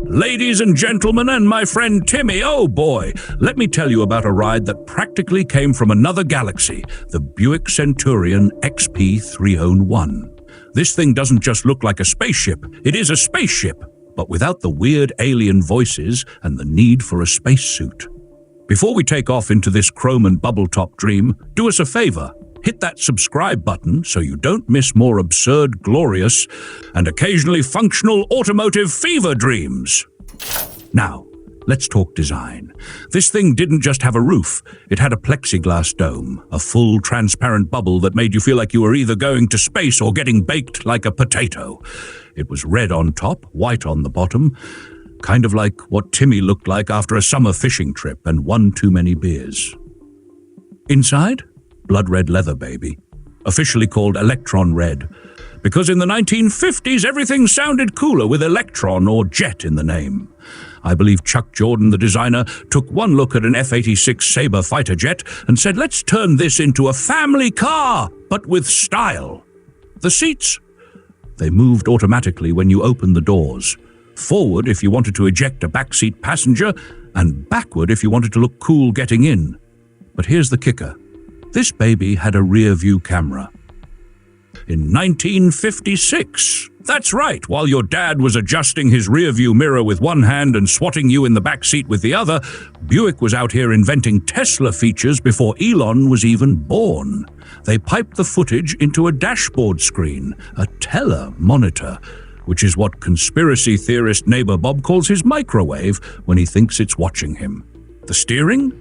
Ladies and gentlemen, and my friend Timmy, oh boy, let me tell you about a ride that practically came from another galaxy, the Buick Centurion XP301. This thing doesn't just look like a spaceship, it is a spaceship, but without the weird alien voices and the need for a spacesuit. Before we take off into this chrome and bubble top dream, do us a favor. Hit that subscribe button so you don't miss more absurd, glorious, and occasionally functional automotive fever dreams. Now, let's talk design. This thing didn't just have a roof, it had a plexiglass dome, a full transparent bubble that made you feel like you were either going to space or getting baked like a potato. It was red on top, white on the bottom, kind of like what Timmy looked like after a summer fishing trip and one too many beers. Inside? Blood red leather, baby. Officially called Electron Red, because in the 1950s everything sounded cooler with electron or jet in the name. I believe Chuck Jordan, the designer, took one look at an F-86 Sabre fighter jet and said, let's turn this into a family car, but with style. The seats? They moved automatically when you opened the doors. Forward if you wanted to eject a backseat passenger, and backward if you wanted to look cool getting in. But here's the kicker. This baby had a rear-view camera. In 1956. That's right, while your dad was adjusting his rear-view mirror with one hand and swatting you in the back seat with the other, Buick was out here inventing Tesla features before Elon was even born. They piped the footage into a dashboard screen, a tele-monitor, which is what conspiracy theorist neighbor Bob calls his microwave when he thinks it's watching him. The steering?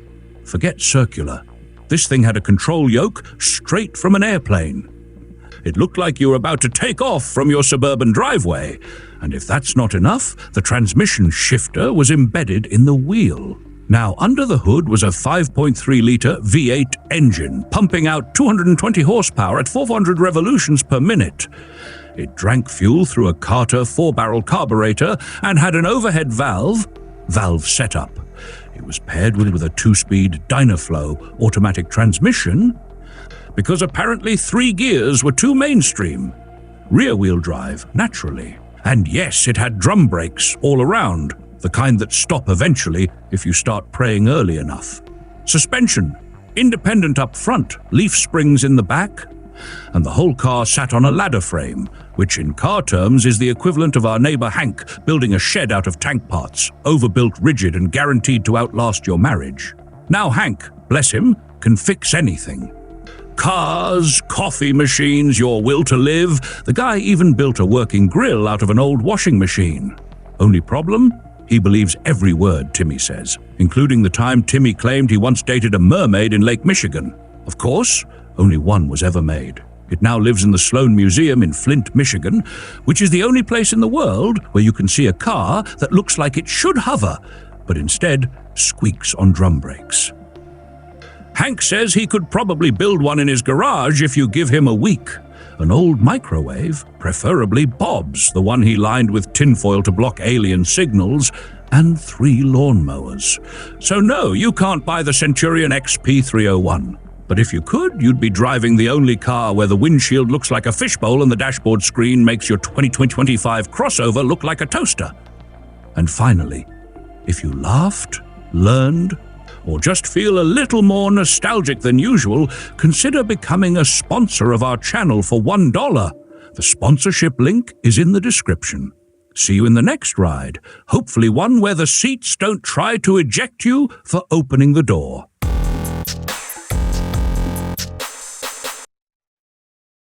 Forget circular. This thing had a control yoke straight from an airplane. It looked like you were about to take off from your suburban driveway. And if that's not enough, the transmission shifter was embedded in the wheel. Now, under the hood was a 5.3-liter V8 engine, pumping out 220 horsepower at 400 revolutions per minute. It drank fuel through a Carter 4-barrel carburetor and had an overhead valve setup. It was paired with a 2-speed Dynaflow automatic transmission because apparently 3 gears were too mainstream. Rear-wheel drive, naturally. And yes, it had drum brakes all around, the kind that stop eventually if you start praying early enough. Suspension, independent up front, leaf springs in the back, and the whole car sat on a ladder frame, which in car terms is the equivalent of our neighbor Hank building a shed out of tank parts, overbuilt, rigid, and guaranteed to outlast your marriage. Now Hank, bless him, can fix anything. Cars, coffee machines, your will to live. The guy even built a working grill out of an old washing machine. Only problem? He believes every word Timmy says, including the time Timmy claimed he once dated a mermaid in Lake Michigan. Of course, only one was ever made. It now lives in the Sloan Museum in Flint, Michigan, which is the only place in the world where you can see a car that looks like it should hover, but instead squeaks on drum brakes. Hank says he could probably build one in his garage if you give him a week. An old microwave, preferably Bob's, the one he lined with tinfoil to block alien signals, and 3 lawnmowers. So no, you can't buy the Centurion XP301. But if you could, you'd be driving the only car where the windshield looks like a fishbowl and the dashboard screen makes your 2025 crossover look like a toaster. And finally, if you laughed, learned, or just feel a little more nostalgic than usual, consider becoming a sponsor of our channel for $1. The sponsorship link is in the description. See you in the next ride, hopefully one where the seats don't try to eject you for opening the door.